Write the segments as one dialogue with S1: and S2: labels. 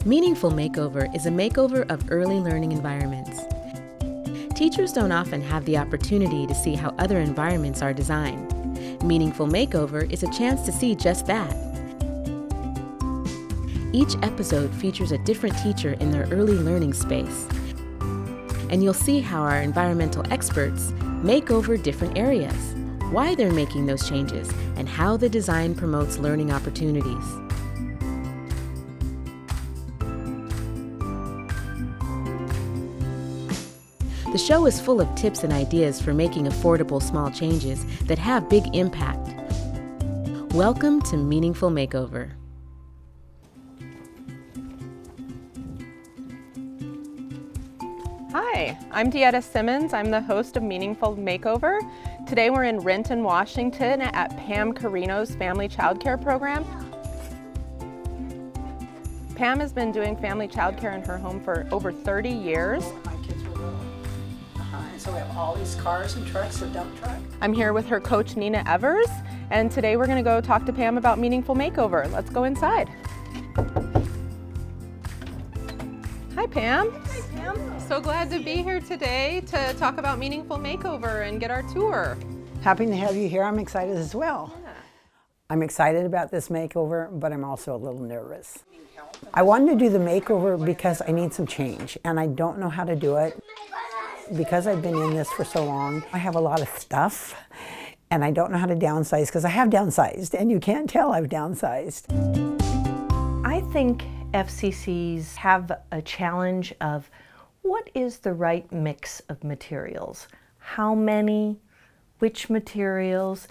S1: Meaningful Makeover is a makeover of early learning environments. Teachers don't often have the opportunity to see how other environments are designed. Meaningful Makeover is a chance to see just that. Each episode features a different teacher in their early learning space. And you'll see how our environmental experts make over different areas, why they're making those changes, and how the design promotes learning opportunities. The show is full of tips and ideas for making affordable small changes that have big impact. Welcome to Meaningful Makeover.
S2: Hi, I'm Dieta Simmons. I'm the host of Meaningful Makeover. Today we're in Renton, Washington at Pam Carino's Family Childcare Program. Pam has been doing family childcare in her home for over 30 years.
S3: My kids were little. And so we have all these cars and trucks, a dump truck.
S2: I'm here with her coach, Nina Evers, and today we're going to go talk to Pam about Meaningful Makeover. Let's go inside. Hi, Pam.
S4: Hi, Pam.
S2: So glad to be here today to talk about Meaningful Makeover and get our tour.
S3: Happy to have you here. I'm excited as well.
S2: Yeah.
S3: I'm excited about this makeover, but I'm also a little nervous. I wanted to do the makeover because I need some change, and I don't know how to do it. Because I've been in this for so long, I have a lot of stuff, and I don't know how to downsize because I have downsized, and you can't tell I've downsized.
S4: I think FCCs have a challenge of what is the right mix of materials? How many? Which materials?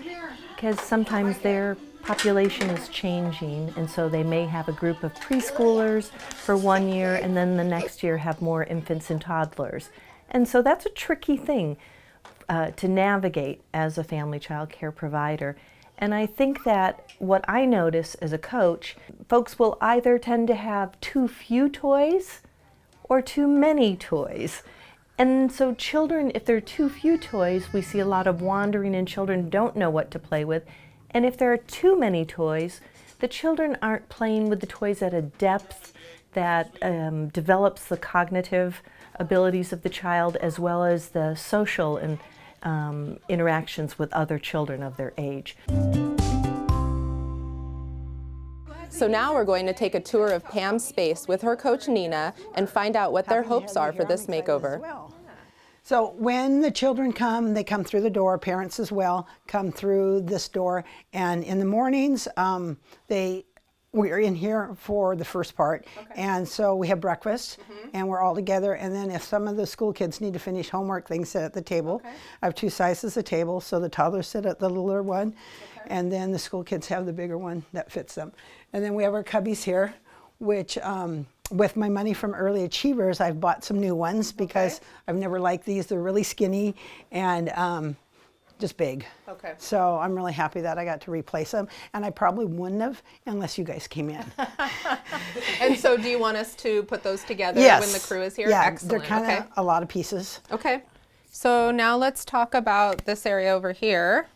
S4: Because sometimes their population is changing, and so they may have a group of preschoolers for 1 year and then the next year have more infants and toddlers. And so that's a tricky thing to navigate as a family child care provider. And I think that what I notice as a coach, folks will either tend to have too few toys or too many toys. And so children, if there are too few toys, we see a lot of wandering and children don't know what to play with. And if there are too many toys, the children aren't playing with the toys at a depth that develops the cognitive abilities of the child as well as the social and interactions with other children of their age.
S2: So now we're going to take a tour of Pam's space with her coach Nina and find out what their hopes are for this makeover.
S3: So when the children come, they come through the door, parents as well come through this door, and in the mornings we're in here for the first part, and so we have breakfast, and we're all together, and then if some of the school kids need to finish homework, they can sit at the table. I have two sizes of table, so the toddlers sit at the littler one, and then the school kids have the bigger one that fits them. And then we have our cubbies here, which with my money from Early Achievers, I've bought some new ones because I've never liked these. They're really skinny and just big.
S2: Okay.
S3: So I'm really happy that I got to replace them, and I probably wouldn't have unless you guys came in.
S2: And so do you want us to put those together
S3: Yes.
S2: when the crew is here?
S3: Yeah,
S2: Excellent.
S3: they're kind of a lot of pieces.
S2: Okay. So now let's talk about this area over here.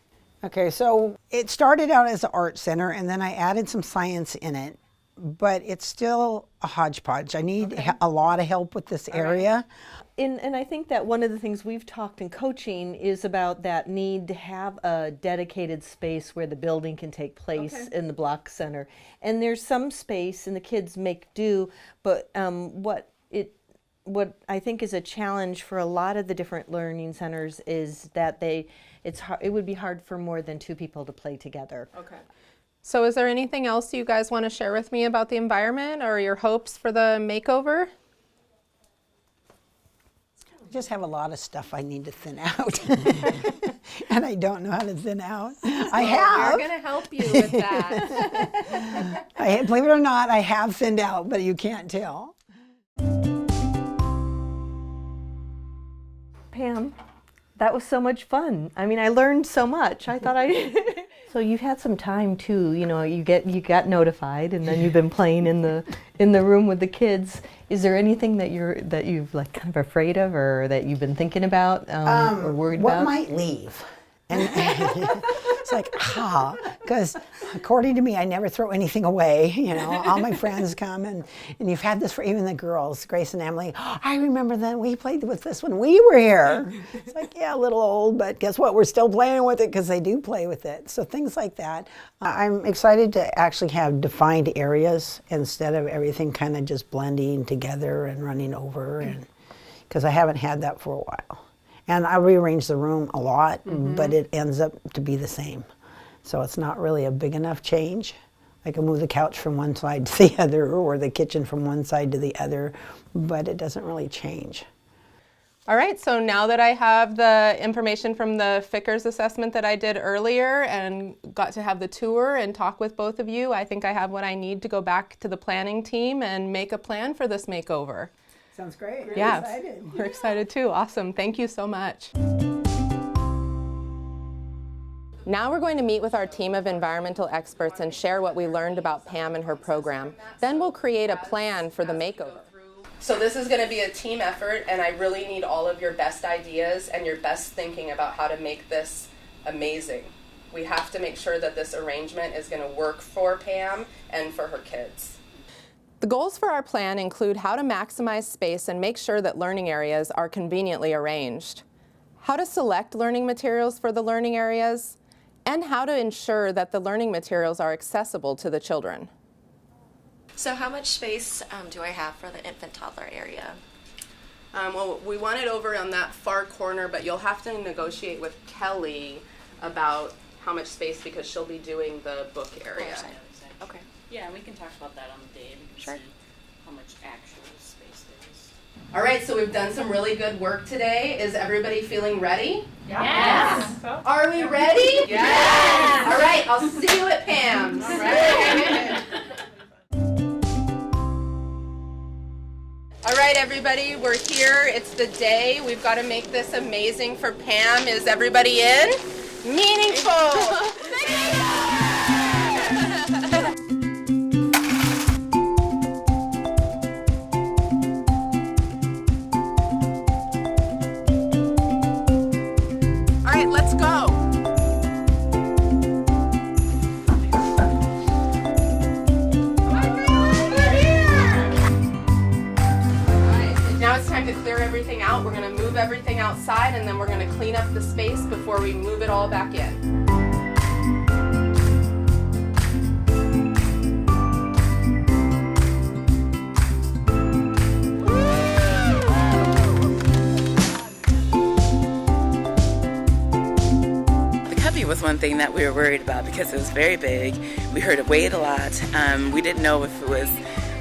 S3: Okay, so it started out as an art center, and then I added some science in it, but it's still a hodgepodge. I need a lot of help with this area.
S4: And I think that one of the things we've talked in coaching is about that need to have a dedicated space where the building can take place in the block center. And there's some space and the kids make do, but what I think is a challenge for a lot of the different learning centers is that it would be hard for more than two people to play together.
S2: Okay. So is there anything else you guys want to share with me about the environment or your hopes for the makeover?
S3: I just have a lot of stuff I need to thin out. And I don't know how to thin out. I have.
S2: We're going to help you with that.
S3: Believe it or not, I have thinned out, but you can't tell.
S4: Pam, that was so much fun. I mean, I learned so much. I thought So you've had some time too. You know, you got notified, and then you've been playing in the room with the kids. Is there anything that you've like kind of afraid of, or that you've been thinking about or worried
S3: what
S4: about?
S3: What might leave? And like, because according to me, I never throw anything away. All my friends come, and you've had this for even the girls, Grace and Emily. I remember then we played with this when we were here. It's like, yeah, a little old, but guess what? We're still playing with it because they do play with it. So things like that. I'm excited to actually have defined areas instead of everything kind of just blending together and running over, and because I haven't had that for a while. And I rearrange the room a lot, but it ends up to be the same. So it's not really a big enough change. I can move the couch from one side to the other, or the kitchen from one side to the other, but it doesn't really change.
S2: All right, so now that I have the information from the Fickers assessment that I did earlier and got to have the tour and talk with both of you, I think I have what I need to go back to the planning team and make a plan for this makeover.
S3: Sounds great.
S2: Yeah,
S3: Excited.
S2: we're excited too. Awesome. Thank you so much. Now we're going to meet with our team of environmental experts and share what we learned about Pam and her program. Then we'll create a plan for the makeover. So this is going to be a team effort, and I really need all of your best ideas and your best thinking about how to make this amazing. We have to make sure that this arrangement is going to work for Pam and for her kids. The goals for our plan include how to maximize space and make sure that learning areas are conveniently arranged, how to select learning materials for the learning areas, and how to ensure that the learning materials are accessible to the children.
S5: So how much space do I have for the infant toddler area?
S2: Well, we want it over on that far corner, but you'll have to negotiate with Kelly about how much space because she'll be doing the book area.
S5: Okay.
S6: Yeah, we can talk about that on the day. We can
S5: Sure.
S6: see how much actual space there is.
S2: All right, so we've done some really good work today. Is everybody feeling ready?
S6: Yes.
S2: Are we ready? Yes! All right, I'll see you at Pam's.
S6: All right.
S2: All right, everybody, we're here. It's the day. We've got to make this amazing for Pam. Is everybody in? Meaningful! All right, let's go. Now it's time to clear everything out. We're going to move everything outside, and then we're going to clean up the space before we move it all back in.
S7: The cubby was one thing that we were worried about because it was very big. We heard it weighed a lot. We didn't know if it was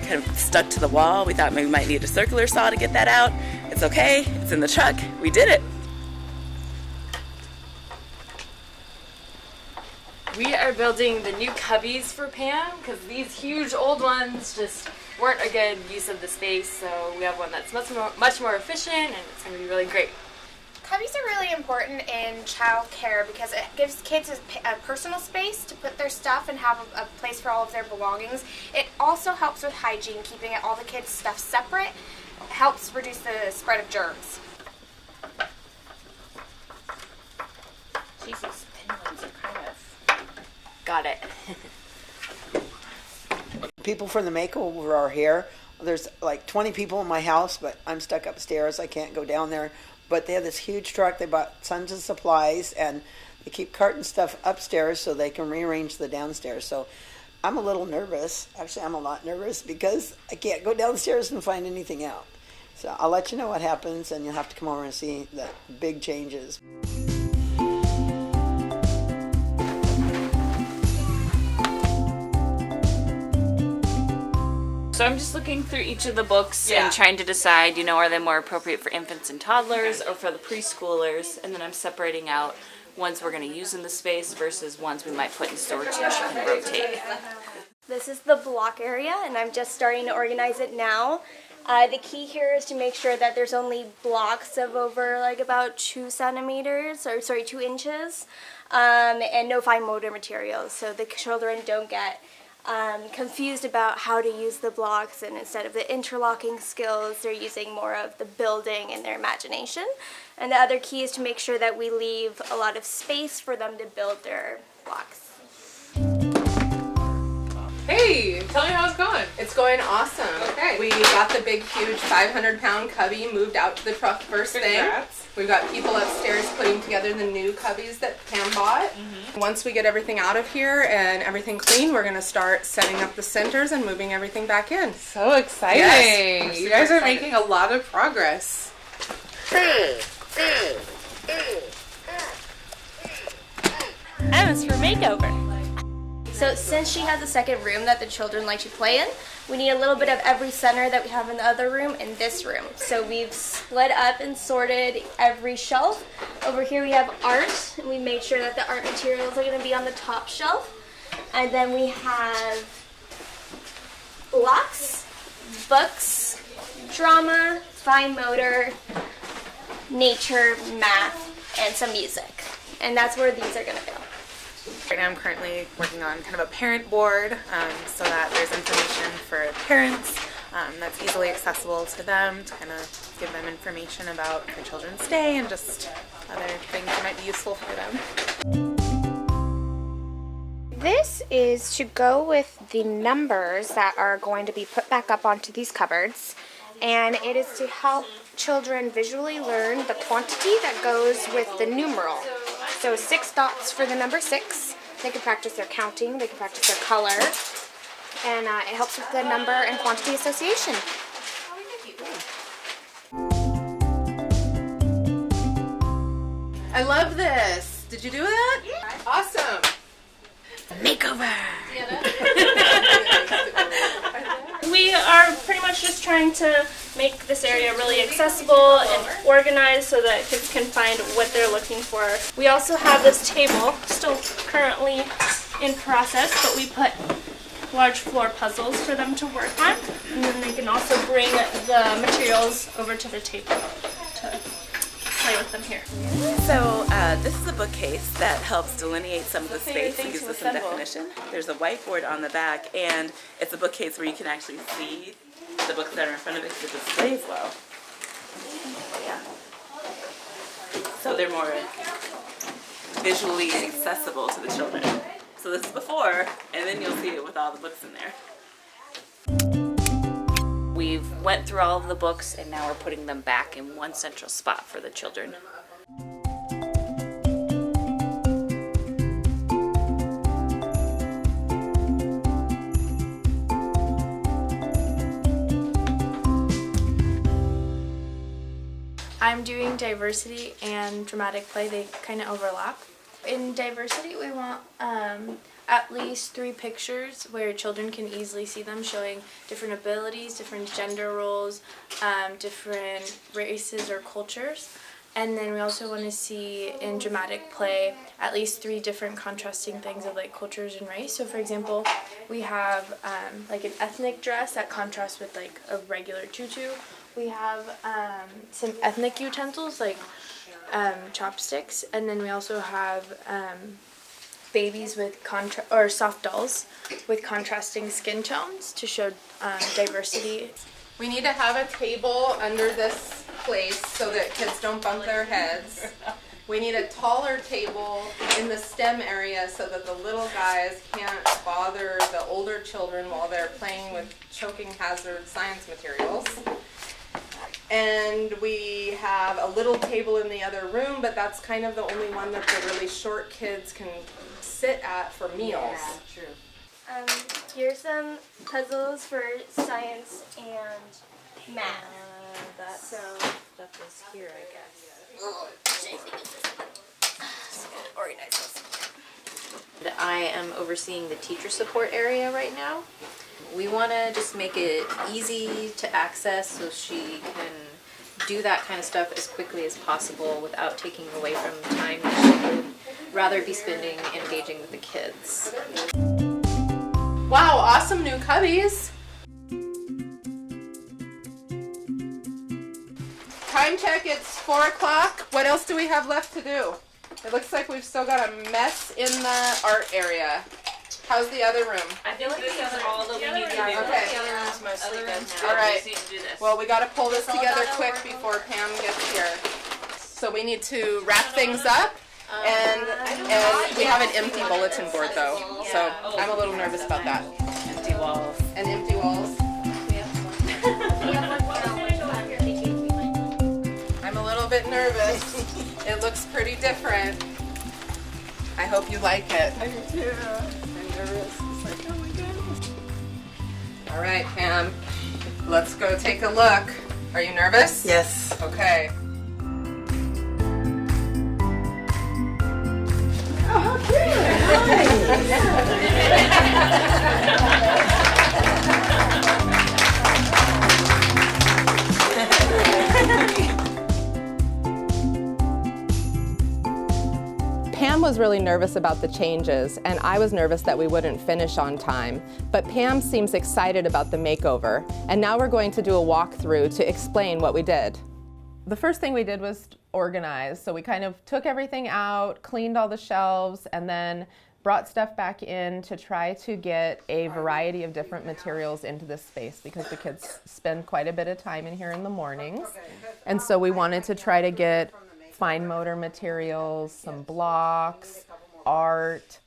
S7: kind of stuck to the wall. We thought maybe we might need a circular saw to get that out. It's okay. It's in the truck. We did it.
S8: We are building the new cubbies for Pam because these huge old ones just weren't a good use of the space. So we have one that's much more efficient, and it's going to be really great.
S9: Cubbies are really important in child care because it gives kids a personal space to put their stuff and have a place for all of their belongings. It also helps with hygiene, keeping all the kids' stuff separate. It helps reduce the spread of germs.
S6: Jesus, penguins are kind of...
S8: Got it.
S3: People from the makeover are here. There's like 20 people in my house, but I'm stuck upstairs. I can't go down there. But they have this huge truck. They bought tons of supplies, and they keep carting stuff upstairs so they can rearrange the downstairs. So I'm a little nervous. Actually, I'm a lot nervous because I can't go downstairs and find anything out. So I'll let you know what happens, and you'll have to come over and see the big changes.
S6: So I'm just looking through each of the books and trying to decide, are they more appropriate for infants and toddlers or for the preschoolers? And then I'm separating out ones we're going to use in the space versus ones we might put in storage and rotate.
S9: This is the block area, and I'm just starting to organize it now. The key here is to make sure that there's only blocks of over about 2 inches, and no fine motor materials, so the children don't get confused about how to use the blocks, and instead of the interlocking skills, they're using more of the building and their imagination. And the other key is to make sure that we leave a lot of space for them to build their blocks.
S2: Hey, tell me how it's going. It's going awesome. Okay. We got the big, huge 500-pound cubby moved out to the truck first thing. We've got people upstairs putting together the new cubbies that Pam bought. Once we get everything out of here and everything clean, we're going to start setting up the centers and moving everything back in.
S10: So exciting.
S2: Yes,
S10: you guys are making a lot of progress.
S5: M's for Makeover.
S9: So since she has a second room that the children like to play in, we need a little bit of every center that we have in the other room in this room. So we've split up and sorted every shelf. Over here we have art, and we made sure that the art materials are going to be on the top shelf. And then we have blocks, books, drama, fine motor, nature, math, and some music. And that's where these are going to go.
S10: Right now I'm currently working on kind of a parent board so that there's information for parents that's easily accessible to them to kind of give them information about their children's day and just other things that might be useful for them.
S9: This is to go with the numbers that are going to be put back up onto these cupboards, and it is to help children visually learn the quantity that goes with the numeral. So 6 dots for the number 6. They can practice their counting, they can practice their color, and it helps with the number and quantity association.
S2: I love this. Did you do that? Yeah. Awesome.
S5: Makeover. We are pretty much just trying to make this area really accessible and organized so that kids can find what they're looking for. We also have this table, still currently in process, but we put large floor puzzles for them to work on, and then they can also bring the materials over to the table to play with them here.
S7: So this is a bookcase that helps delineate some of the space and gives us some definition. There's a whiteboard on the back, and it's a bookcase where you can actually see the books that are in front of it to display as well. Yeah. So they're more visually accessible to the children. So this is before, and then you'll see it with all the books in there.
S6: We've went through all of the books and now we're putting them back in one central spot for the children.
S11: I'm doing diversity and dramatic play. They kind of overlap. In diversity, we want at least 3 pictures where children can easily see them, showing different abilities, different gender roles, different races or cultures. And then we also want to see in dramatic play at least 3 different contrasting things of like cultures and race. So for example, we have like an ethnic dress that contrasts with like a regular tutu. We have some ethnic utensils like chopsticks, and then we also have babies with soft dolls with contrasting skin tones to show diversity.
S2: We need to have a table under this place so that kids don't bump their heads. We need a taller table in the STEM area so that the little guys can't bother the older children while they're playing with choking hazard science materials. And we have a little table in the other room, but that's kind of the only one that the really short kids can sit at for meals.
S9: Yeah, true. Here's some puzzles for science and math.
S4: That stuff is here, I guess.
S9: Organize this.
S12: I am overseeing the teacher support area right now. We want to just make it easy to access so she can do that kind of stuff as quickly as possible without taking away from the time that she would rather be spending engaging with the kids.
S2: Wow, awesome new cubbies. Time check, it's 4 o'clock. What else do we have left to do? It looks like we've still got a mess in the art area. How's the other room?
S5: I feel like this is all that we need to do.
S2: Okay.
S5: The other room's mostly done now.
S2: All right.
S5: We just need to do this.
S2: Well, we got to pull this together quick before Pam gets here. So we need to wrap things up And we have an empty bulletin board though, so I'm a little nervous about that.
S7: Empty walls.
S2: And empty walls. I'm a little bit nervous. It looks pretty different. I hope you like it.
S3: I do too. I'm nervous. It's like, oh my goodness.
S2: All right, Pam, let's go take a look. Are you nervous?
S3: Yes.
S2: Okay.
S3: Oh, how cute.
S2: Pam was really nervous about the changes, and I was nervous that we wouldn't finish on time. But Pam seems excited about the makeover, and now we're going to do a walkthrough to explain what we did. The first thing we did was organize. So we kind of took everything out, cleaned all the shelves, and then brought stuff back in to try to get a variety of different materials into this space because the kids spend quite a bit of time in here in the mornings. And so we wanted to try to get fine motor materials, some blocks, art,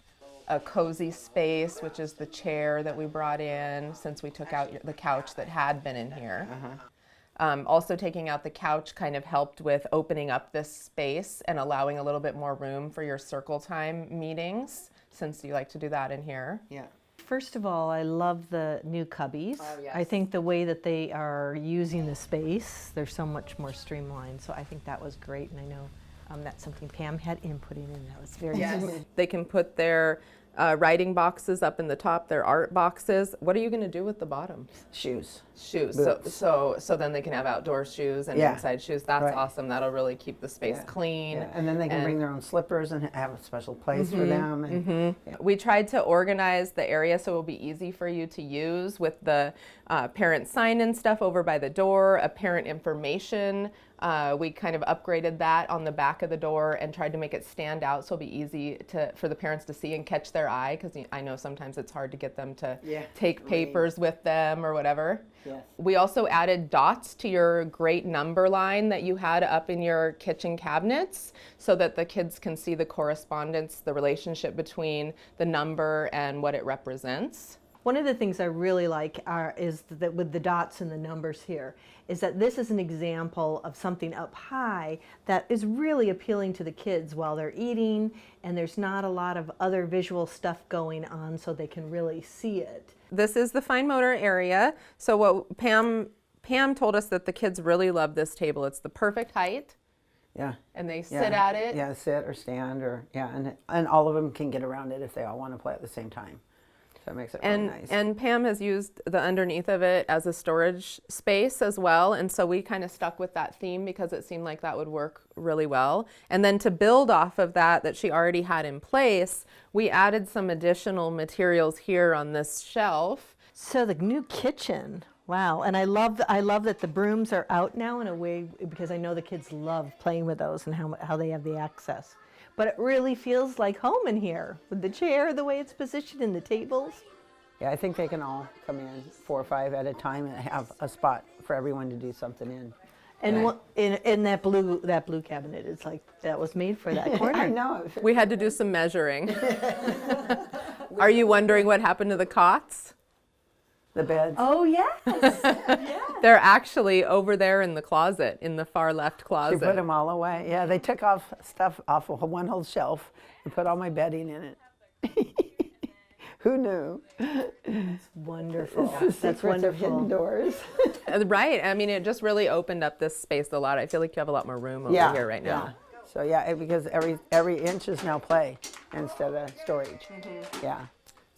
S2: a cozy space, which is the chair that we brought in since we took out the couch that had been in here. Also taking out the couch kind of helped with opening up this space and allowing a little bit more room for your circle time meetings, since you like to do that in here.
S3: Yeah.
S4: First of all, I love the new cubbies.
S2: Oh, yes.
S4: I think the way that they are using the space, they're so much more streamlined. So I think that was great, and I know that's something Pam had input in, and that was very good.
S2: They can put their writing boxes up in the top, their art boxes. What are you going to do with the bottoms?
S3: Shoes.
S2: Shoes.
S3: Boots.
S2: So then they can have outdoor shoes and
S3: Yeah.
S2: inside shoes. That's
S3: Right.
S2: awesome. That'll really keep the space
S3: Yeah.
S2: clean.
S3: Yeah. And then they can bring their own slippers and have a special place for them. And
S2: We tried to organize the area so it will be easy for you to use with the parent sign-in stuff over by the door, a parent information. We kind of upgraded that on the back of the door and tried to make it stand out so it'll be easy for the parents to see and catch their eye, because I know sometimes it's hard to get them to take papers with them or whatever.
S3: Yes.
S2: We also added dots to your great number line that you had up in your kitchen cabinets so that the kids can see the correspondence, the relationship between the number and what it represents.
S4: One of the things I really like is that with the dots and the numbers here, is that this is an example of something up high that is really appealing to the kids while they're eating, and there's not a lot of other visual stuff going on so they can really see it.
S2: This is the fine motor area. So what Pam told us that the kids really love this table. It's the perfect height.
S3: Yeah.
S2: And they sit at it.
S3: Yeah, sit or stand and all of them can get around it if they all want to play at the same time. So it makes it really nice.
S2: And Pam has used the underneath of it as a storage space as well. And so we kind of stuck with that theme because it seemed like that would work really well. And then to build off of that she already had in place, we added some additional materials here on this shelf.
S4: So the new kitchen, wow. And I love that the brooms are out now in a way, because I know the kids love playing with those and how they have the access. But it really feels like home in here with the chair, the way it's positioned, and the tables.
S3: Yeah, I think they can all come in 4 or 5 at a time and have a spot for everyone to do something in.
S4: And in that blue cabinet, it's like that was made for that corner.
S3: I know.
S2: We had to do some measuring. Are you wondering what happened to the cots?
S3: The beds.
S4: Oh, yes.
S2: They're actually over there in the closet, in the far left
S3: She
S2: closet.
S3: put them all away. Yeah, they took stuff off of one whole shelf and put all my bedding in it. Who knew?
S4: It's wonderful.
S3: That's
S4: wonderful.
S3: Of hidden doors.
S2: Right. I mean, it just really opened up this space a lot. I feel like you have a lot more room over here right now.
S3: Yeah. So yeah, because every inch is now play instead of storage. Yeah.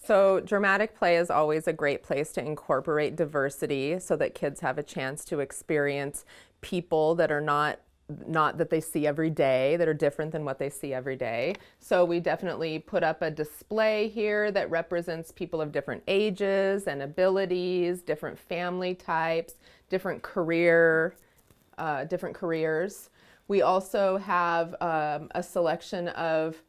S2: So dramatic play is always a great place to incorporate diversity so that kids have a chance to experience people that are not that they see every day, that are different than what they see every day. So we definitely put up a display here that represents people of different ages and abilities, different family types, different careers. We also have a selection of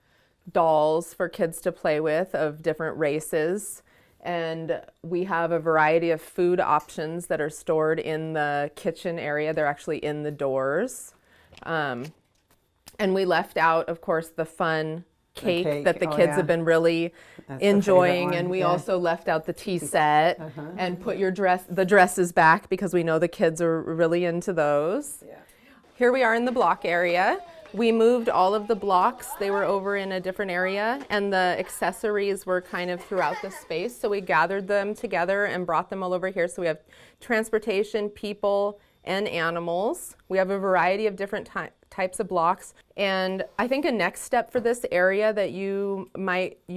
S2: dolls for kids to play with of different races, and we have a variety of food options that are stored in the kitchen area. They're actually in the doors. And And we left out, of course, the fun cake that the
S3: Oh,
S2: kids
S3: yeah.
S2: have been really
S3: That's the
S2: enjoying.
S3: favorite
S2: And
S3: one,
S2: we
S3: yeah.
S2: also left out the tea set and put the dresses back because we know the kids are really into those.
S3: Yeah.
S2: Here we are in the block area. We moved all of the blocks. They were over in a different area, and the accessories were kind of throughout the space. So we gathered them together and brought them all over here. So we have transportation, people, and animals. We have a variety of different types of blocks. And I think a next step for this area that you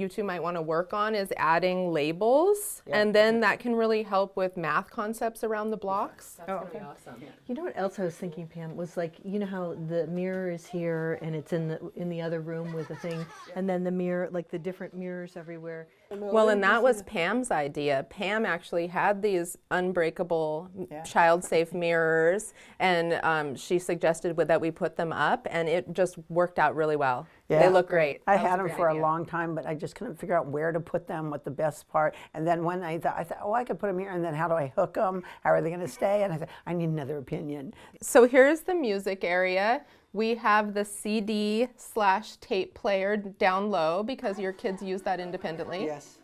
S2: two might want to work on is adding labels.
S3: Yeah.
S2: And then that can really help with math concepts around the blocks.
S4: That's gonna be awesome. You know what else I was thinking, Pam, was like, you know how the mirror is here and it's in the other room with the thing, and then the mirror, like the different mirrors everywhere.
S2: Well, and that was Pam's idea. Pam actually had these unbreakable, child-safe mirrors, and she suggested that we put them up, and it just worked out really well.
S3: Yeah.
S2: They look great.
S3: I had them for a long time, but I just couldn't figure out where to put them, what the best part. And then when I thought, oh, I could put them here, and then how do I hook them? How are they going to stay? And I thought, I need another opinion.
S2: So here's the music area. We have the CD/tape player down low because your kids use that independently.
S3: Yes.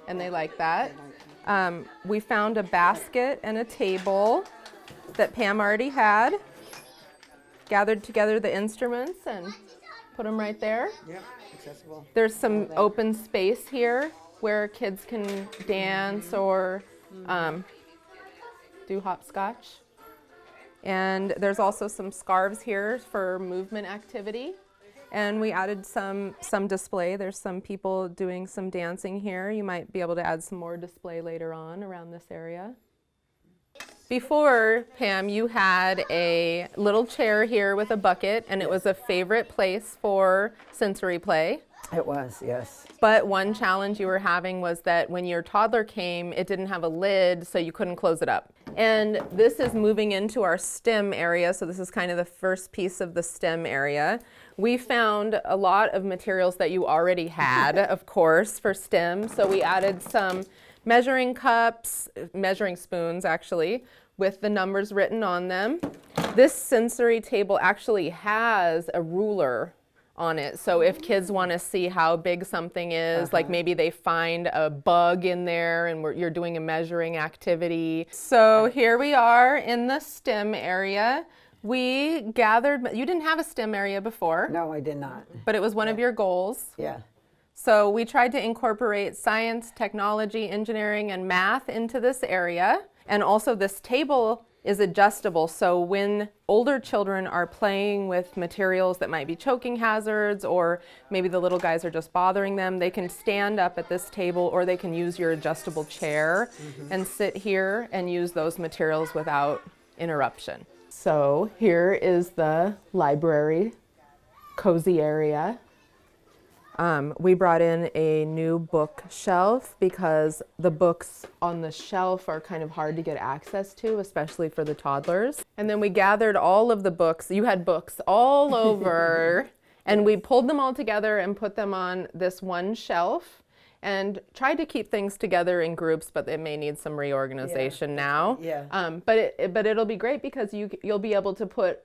S2: And they like that. We found a basket and a table that Pam already had. Gathered together the instruments and put them right there.
S3: Yep, accessible.
S2: There's some open space here where kids can dance or do hopscotch. And there's also some scarves here for movement activity. And we added some display. There's some people doing some dancing here. You might be able to add some more display later on around this area. Before, Pam, you had a little chair here with a bucket, and it was a favorite place for sensory play.
S3: It was, yes.
S2: But one challenge you were having was that when your toddler came, it didn't have a lid, so you couldn't close it up. And this is moving into our STEM area, so this is kind of the first piece of the STEM area. We found a lot of materials that you already had, of course, for STEM, so we added some measuring cups, measuring spoons actually, with the numbers written on them. This sensory table actually has a ruler on it. So if kids want to see how big something is, like maybe they find a bug in there and you're doing a measuring activity. So here we are in the STEM area. We gathered, you didn't have a STEM area before.
S3: No, I did not.
S2: But it was one of your goals.
S3: Yeah.
S2: So we tried to incorporate science, technology, engineering, and math into this area. And also this table is adjustable, so when older children are playing with materials that might be choking hazards, or maybe the little guys are just bothering them, they can stand up at this table, or they can use your adjustable chair and sit here and use those materials without interruption. So here is the library, cozy area. We brought in a new bookshelf because the books on the shelf are kind of hard to get access to, especially for the toddlers. And then we gathered all of the books. You had books all over, and we pulled them all together and put them on this one shelf and tried to keep things together in groups, but it may need some reorganization now.
S3: Yeah.
S2: But it'll be great because you'll be able to put,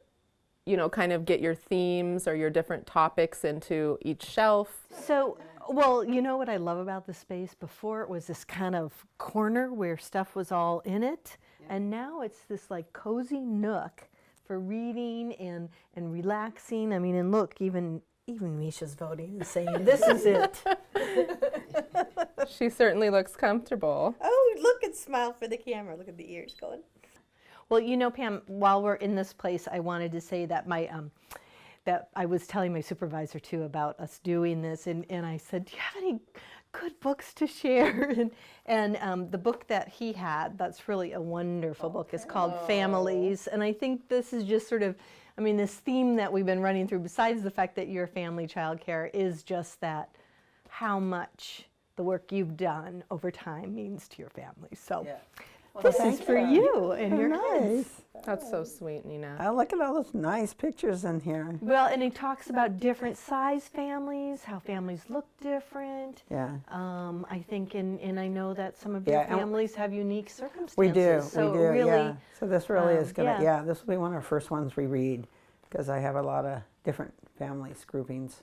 S2: you know, kind of get your themes or your different topics into each shelf.
S4: So, well, you know what I love about the space? Before it was this kind of corner where stuff was all in it, and now it's this like cozy nook for reading and relaxing. I mean, and look, even Misha's voting and saying, this is it.
S2: She certainly looks comfortable.
S13: Oh, look and smile for the camera. Look at the ears going.
S4: Well, you know, Pam, while we're in this place, I wanted to say that that I was telling my supervisor too about us doing this, and I said, do you have any good books to share? And the book that he had, that's really a wonderful book, is called Families, and I think this is just sort of, I mean, this theme that we've been running through, besides the fact that you're family child care, is just that how much the work you've done over time means to your family. So.
S3: Yeah.
S4: Well, this is for you and your kids.
S2: That's so sweet, Nina.
S3: I look at all those nice pictures in here.
S4: Well, and he talks about different size families, how families look different.
S3: Yeah.
S4: I think, and I know that some of your families have unique circumstances.
S3: We do,
S4: so
S3: we do,
S4: really,
S3: yeah. So this really is gonna,
S4: yeah.
S3: this will be one of our first ones we read, because I have a lot of different families, groupings.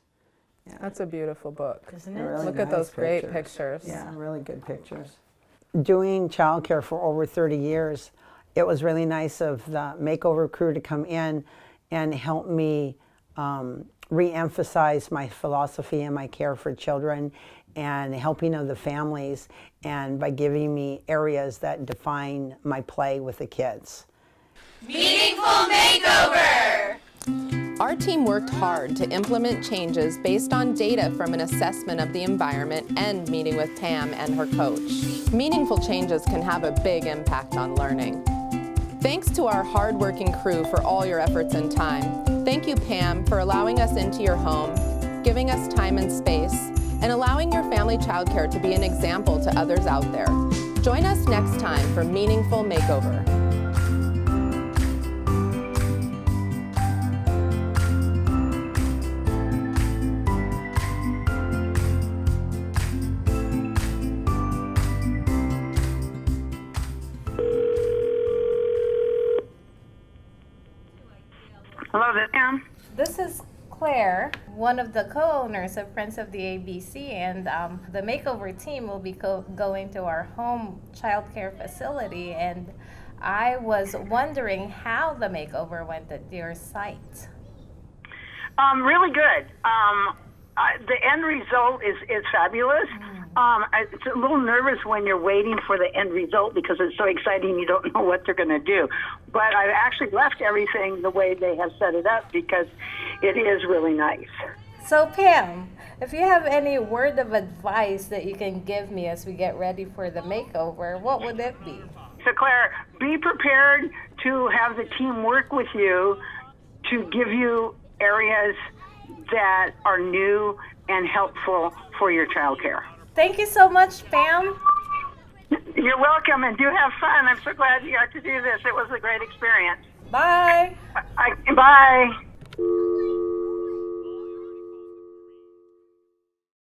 S3: Yeah.
S2: That's a beautiful book.
S3: Isn't it? Really
S2: Look at those
S3: nice
S2: great pictures.
S3: Yeah, really good pictures. Doing childcare for over 30 years, it was really nice of the Makeover crew to come in and help me re-emphasize my philosophy and my care for children and helping of the families, and by giving me areas that define my play with the kids.
S2: Meaningful Makeover! Our team worked hard to implement changes based on data from an assessment of the environment and meeting with Pam and her coach. Meaningful changes can have a big impact on learning. Thanks to our hard-working crew for all your efforts and time. Thank you, Pam, for allowing us into your home, giving us time and space, and allowing your family childcare to be an example to others out there. Join us next time for Meaningful Makeover.
S14: Hello, this is Pam.
S15: This is Claire, one of the co-owners of Friends of the ABC, and the Makeover team will be going to our home childcare facility, and I was wondering how the makeover went at your site.
S14: Really good. The end result is fabulous. It's a little nervous when you're waiting for the end result because it's so exciting you don't know what they're going to do. But I've actually left everything the way they have set it up because it is really nice.
S15: So Pam, if you have any word of advice that you can give me as we get ready for the makeover, what would it be?
S14: So Claire, be prepared to have the team work with you to give you areas that are new and helpful for your child care.
S15: Thank you so much, Pam.
S14: You're welcome, and do have fun. I'm so glad you got to do this. It was a great experience.
S15: Bye.
S14: Bye.